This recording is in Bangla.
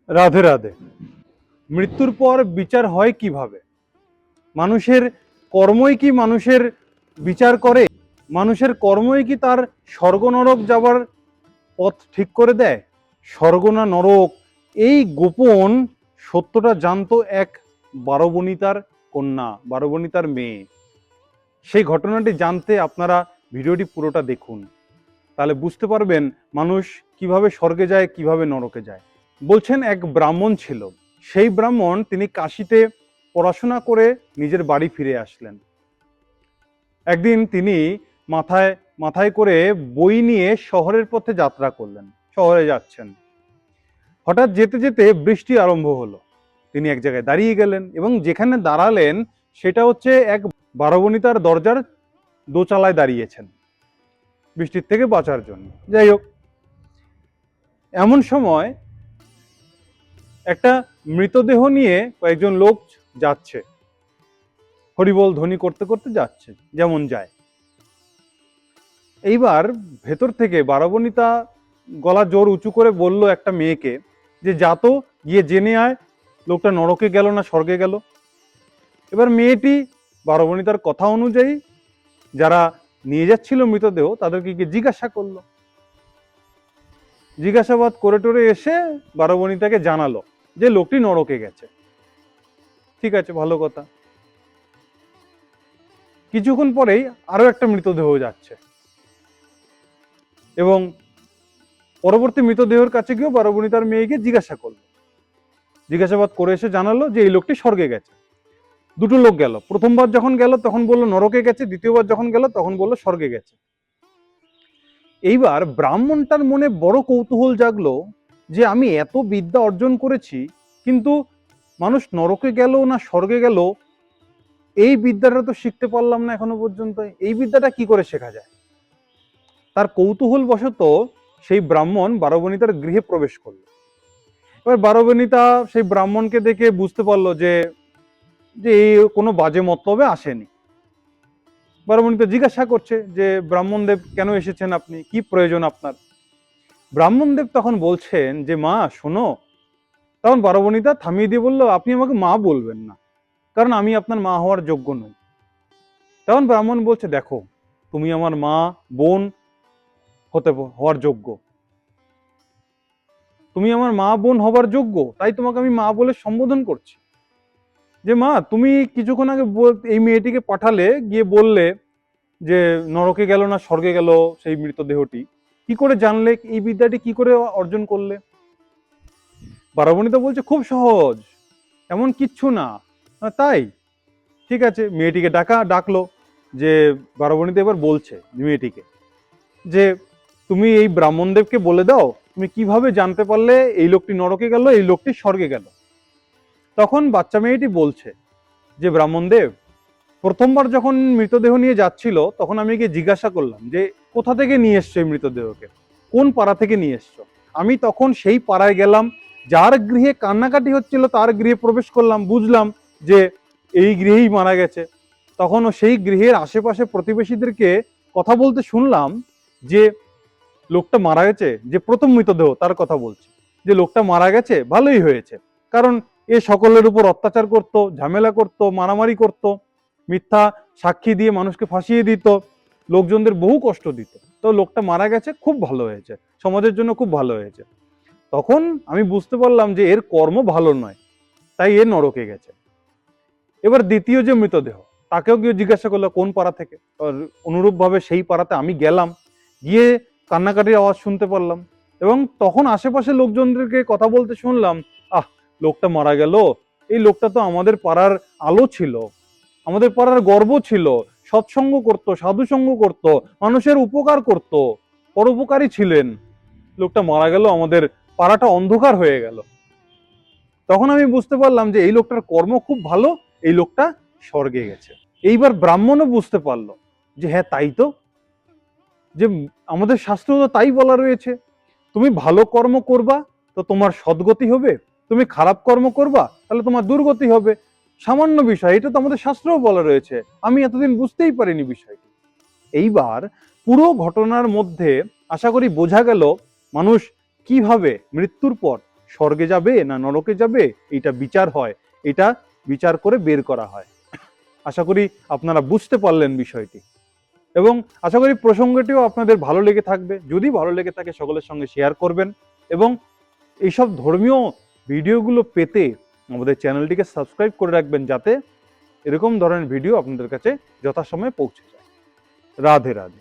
রাধে রাধে। মৃত্যুর পর বিচার হয় কিভাবে? মানুষের কর্মই কি মানুষের বিচার করে? মানুষের কর্মই কি তার স্বর্গ নরক যাবার পথ ঠিক করে দেয়? স্বর্গ না নরক, এই গোপন সত্যটা জানতো এক বারবণিতার কন্যা, বারবণিতার মেয়ে। সেই ঘটনাটি জানতে আপনারা ভিডিওটি পুরোটা দেখুন, তাহলে বুঝতে পারবেন মানুষ কিভাবে স্বর্গে যায়, কিভাবে নরকে যায়। বলছেন এক ব্রাহ্মণ ছিল। সেই ব্রাহ্মণ তিনি কাশীতে পড়াশোনা করে নিজের বাড়ি ফিরে আসলেন। একদিন তিনি মাথায় মাথায় করে বই নিয়ে শহরের পথে যাত্রা করলেন, শহরে যাচ্ছেন। হঠাৎ যেতে যেতে বৃষ্টি আরম্ভ হলো। তিনি এক জায়গায় দাঁড়িয়ে গেলেন এবং যেখানে দাঁড়ালেন সেটা হচ্ছে এক বারবণিতার দরজার দোচালায় দাঁড়িয়েছেন বৃষ্টির থেকে বাঁচার জন্য। যাই হোক, এমন সময় একটা মৃতদেহ নিয়ে কয়েকজন লোক যাচ্ছে, হরিবোল ধ্বনি করতে করতে যাচ্ছে, যেমন যায়। এইবার ভেতর থেকে বারবণিতা গলা জোর উঁচু করে বলল একটা মেয়েকে যে যা তো, গিয়ে জেনে আয় লোকটা নরকে গেল না স্বর্গে গেল। এবার মেয়েটি বারবণিতার কথা অনুযায়ী যারা নিয়ে যাচ্ছিল মৃতদেহ তাদেরকে গিয়ে জিজ্ঞাসা করলো। জিজ্ঞাসাবাদ করে টোরে এসে বারবণিতাকে জানালো যে লোকটি নরকে গেছে। ঠিক আছে, ভালো কথা। কিছুক্ষণ পরেই আরো একটা মৃতদেহ যাচ্ছে এবং পরবর্তী মৃতদেহের কাছে গিয়েও বারবণিতার মেয়েকে জিজ্ঞাসা করলো। জিজ্ঞাসাবাদ করে এসে জানালো যে এই লোকটি স্বর্গে গেছে। দুটো লোক গেল, প্রথমবার যখন গেল তখন বললো নরকে গেছে, দ্বিতীয়বার যখন গেল তখন বললো স্বর্গে গেছে। এইবার ব্রাহ্মণটার মনে বড় কৌতূহল জাগলো যে আমি এত বিদ্যা অর্জন করেছি, কিন্তু মানুষ নরকে গেল না স্বর্গে গেল এই বিদ্যাটা তো শিখতে পারলাম না এখনো পর্যন্ত। এই বিদ্যাটা কি করে শেখা যায়? তার কৌতূহল বশত সেই ব্রাহ্মণ বারবণিতার গৃহে প্রবেশ করলো। এবার বারবণিতা সেই ব্রাহ্মণকে দেখে বুঝতে পারলো যে যে এই কোনো বাজে মতলবে আসেনি। বারবণিতা জিজ্ঞাসা করছে যে ব্রাহ্মণদেব কেন এসেছেন আপনি, কি প্রয়োজন আপনার? ব্রাহ্মণদেব তখন বলছেন যে মা শোনো। তখন বারবণিতা থামিয়ে দিয়ে বললো আপনি আমাকে মা বলবেন না, কারণ আমি আপনার মা হওয়ার যোগ্য নই। তখন ব্রাহ্মণ বলছে দেখো, তুমি আমার মা বোন হওয়ার যোগ্য, তুমি আমার মা বোন হবার যোগ্য, তাই তোমাকে আমি মা বলে সম্বোধন করছি। যে মা তুমি কিছুক্ষণ আগে এই মেয়েটিকে পাঠালে, গিয়ে বললে যে নরকে গেল না স্বর্গে গেল সেই মৃতদেহটি, কি করে জানলে, এই বিদ্যাটি কি করে অর্জন করলে? বারবণিতা বলছে খুব সহজ, এমন কিচ্ছু না। তাই? ঠিক আছে, মেয়েটিকে ডাকলো। যে বারবণিতা এবার বলছে মেয়েটিকে যে তুমি এই ব্রাহ্মণদেবকে বলে দাও তুমি কিভাবে জানতে পারলে এই লোকটি নরকে গেল এই লোকটি স্বর্গে গেল। তখন বাচ্চা মেয়েটি বলছে যে ব্রাহ্মণদেব, প্রথমবার যখন মৃতদেহ নিয়ে যাচ্ছিল তখন আমি গিয়ে জিজ্ঞাসা করলাম যে কোথা থেকে নিয়ে এসছো এই মৃতদেহকে, কোন পাড়া থেকে নিয়ে এসছো। আমি তখন সেই পাড়ায় গেলাম, যার গৃহে কান্নাকাটি হচ্ছিল তার গৃহে প্রবেশ করলাম, বুঝলাম যে এই গৃহেই মারা গেছে। তখনও সেই গৃহের আশেপাশে প্রতিবেশীদেরকে কথা বলতে শুনলাম যে লোকটা মারা গেছে, যে প্রথম মৃতদেহ তার কথা বলছি, যে লোকটা মারা গেছে ভালোই হয়েছে, কারণ এ সকলের উপর অত্যাচার করত, ঝামেলা করত, মারামারি করত, মিথ্যা সাক্ষী দিয়ে মানুষকে ফাঁসিয়ে দিত, লোকজনদের বহু কষ্ট দিত। তো লোকটা মারা গেছে, খুব ভালো হয়েছে, সমাজের জন্য খুব ভালো হয়েছে। তখন আমি বুঝতে পারলাম যে এর কর্ম ভালো নয়, তাই এ নরকে গেছে। এবার দ্বিতীয় যে মৃতদেহ তাকেও গিয়ে জিজ্ঞাসা করলো কোন পাড়া থেকে। অনুরূপ ভাবে সেই পাড়াতে আমি গেলাম, গিয়ে কান্নাকাটির আওয়াজ শুনতে পারলাম এবং তখন আশেপাশে লোকজনদেরকে কথা বলতে শুনলাম, আহ লোকটা মারা গেল, এই লোকটা তো আমাদের পাড়ার আলো ছিল, আমাদের পাড়ার গর্ব ছিল, সৎসঙ্গ করত, সাধুসঙ্গ করত, মানুষের উপকার করত, পরোপকারী ছিলেন, লোকটা মারা গেল, আমাদের পাড়াটা অন্ধকার হয়ে গেল। তখন আমি বুঝতে পারলাম যে এই লোকটার কর্ম খুব ভালো, এই লোকটা স্বর্গে গেছে। এইবার ব্রাহ্মণও বুঝতে পারলো যে হ্যাঁ তাই তো, যে আমাদের শাস্ত্র তো তাই বলা রয়েছে, তুমি ভালো কর্ম করবা তো তোমার সদ্গতি হবে, তুমি খারাপ কর্ম করবা তাহলে তোমার দুর্গতি হবে। সামান্য বিষয়, এটা তো আমাদের শাস্ত্রেও বলা রয়েছে, আমি এতদিন বুঝতেই পারিনি বিষয়টি। এইবার পুরো ঘটনার মধ্যে আশা করি বোঝা গেল মানুষ কিভাবে মৃত্যুর পর স্বর্গে যাবে না নরকে যাবে, এটা বিচার হয়, এটা বিচার করে বের করা হয়। আশা করি আপনারা বুঝতে পারলেন বিষয়টি, এবং আশা করি প্রসঙ্গটিও আপনাদের ভালো লেগে থাকবে। যদি ভালো লেগে থাকে সকলের সঙ্গে শেয়ার করবেন, এবং এইসব ধর্মীয় ভিডিওগুলো পেতে আমাদের চ্যানেলটিকে সাবস্ক্রাইব করে রাখবেন, যাতে এরকম ধরনের ভিডিও আপনাদের কাছে যথাসময়ে পৌঁছে যায়। রাধে রাধে।